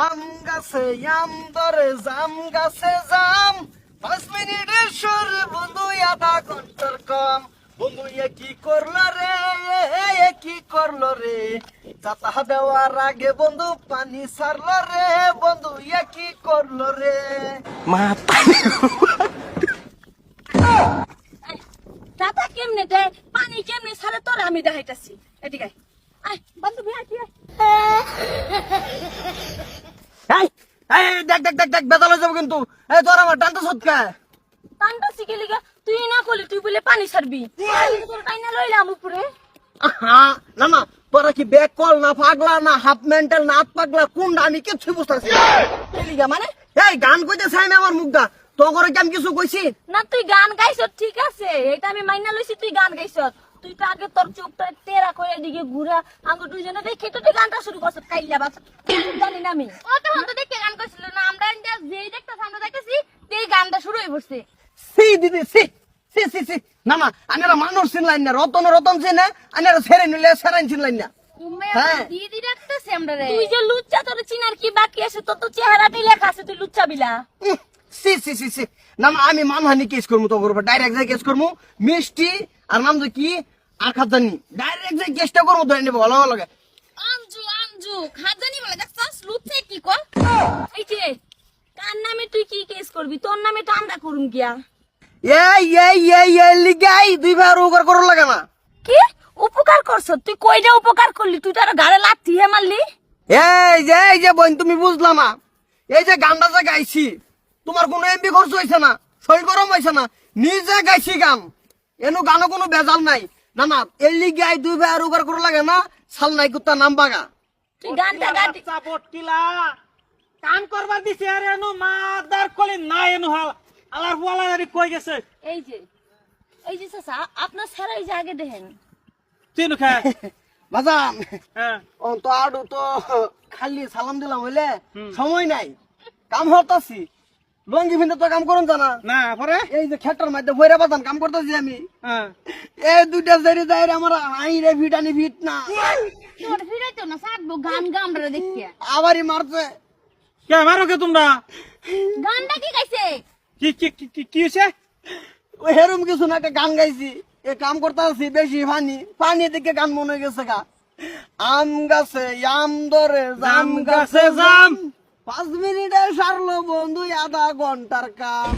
আম গাছে আম ধরে জাম গাছে জাম 5 মিনিটের সুর বন্ধু আধা ঘন্টার কম বন্ধু এ কি করলো রে কি করলো রে চাতা দেওয়ার আগে বন্ধু পানি ছাড়লো রে বন্ধু এ কি করলো রে মা দাদা কেমনে দেয় পানি কেমনে ছাড়ে তোর আমি দেখাইতাছি এদিকে আয় বান্ধবী আয় তুই আয়। এই এই দেখ দেখ দেখ দেখ বেদাল হয়ে যাবো কিন্তু এই তোর আমার টানতে সৎকা টানটা শিখে লিগা তুই না করলি তুই বলে পানি ছাড়বি তোর টাইনা লইলাম উপরে না না তোরা কি ব্যাক কল না পাগলা না হাফ মেন্টাল না হাত পাগলা কোনটা আমি কিছু বুঝতেছি মানে এই গান কইতে চাই না আমার মুখটা তো করে কি আমি কিছু কইছি না তুই গান গাইছ ঠিক আছে এটা আমি মাইনা লইছি তুই গান গাইছ তুই তো আগে তোর চোখটা তেরা করে এদিকে ঘুরা আঙ্গুর দুইজনে দেখে তো তুই গানটা শুরু করছ কাইলা বাস জানি না আমি ও তখন তো দেখে গান কইছিল না আমরা যেই দেখতাছ আমরা দেখতেছি তেই গানটা শুরু হই পড়ছে সি দিদি সি সি সি সি না না আনারা মানুষ চিনলাইন না রতন রতন চিনে আনারা ছেড়ে নিলে সেরাইন চিনলাইন না হ্যাঁ। দিদি রাখতেছে আমরা রে তুই যে লুচ্চা তোর চিনার কি বাকি আছে তোর তো চেহারাটি লেখা আছে তুই লুচ্চা বিলা সি সি সি সি না না আমি মানহানি কেস করবো তো করবো ডাইরেক্ট যাই কেস করবো মিষ্টি আর নাম তো কি আর খাজানি ডাইরেক্ট যাই কেসটা করবো ধরে নেবো ভালো লাগে আঞ্জু খাজানি বলে দেখছস লুচ্চা কি কর এই যে কার নামে তুই কি কেস করবি তোর নামে তো আমরা করুম গিয়া এই লিগাই দুইবার উপকার করো লাগে না কি উপকার করছ তুই কইটা উপকার করলি তুই তার গাড়ে লাথি হে মারলি এই যে বোন তুমি বুঝলা না এই যে গানটা যে গাইছি তোমার কোনো এমবি খরচ হয়েছে না শরীর গরম হয়েছে না নিজে গাইছি গান এনো গানও কোনো বেজাল নাই না না এর লিগাই দুইবার উপকার করো লাগে না সাল নাই কুত্তা নাম বাগা তুই গানটা গাতি সাপোর্ট কিলা কাম করবার দিছে আরে এনো মাদার কলি না এনো হাল আলার ফুয়ালা আরে কই গেছে এই যে চাচা আপনার সারা এই যে আগে দেখেন চিনু খা বাজান হ্যাঁ অন তো আডু তো খালি সালাম দিলাম হইলে সময় নাই কাম হতাছি লঙ্গি ভিন্দে তো কাম করুন জানা না পরে এই যে খেটার মধ্যে বইরা বাজান কাম করতেছি আমি হ্যাঁ এই দুইটা জারি যাই আমার আই রে ভিটানি ভিট না তোর ফিরাইতো না সাতবো গান গামরা দেখিয়া আবারই মারছে কে মারো কে তোমরা গানটা কি গাইছে কি কি কি কি হইছে ওই হেরুম কিছু না একটা গান গাইছি এ কাম করতেছি বেশি পানি দিকে গান মনে গেছে গা আম গাছে আম ধরে জাম গাছে জাম 5 মিনিটে সারলো বন্ধু আধা ঘন্টার কাম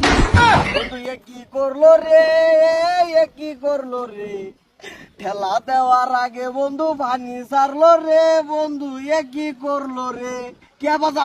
বন্ধু এ কি করলো রে কি করলো রে ঠেলা দেওয়ার আগে বন্ধু পানি সারলো রে বন্ধু এ কি করলো রে কে বাজা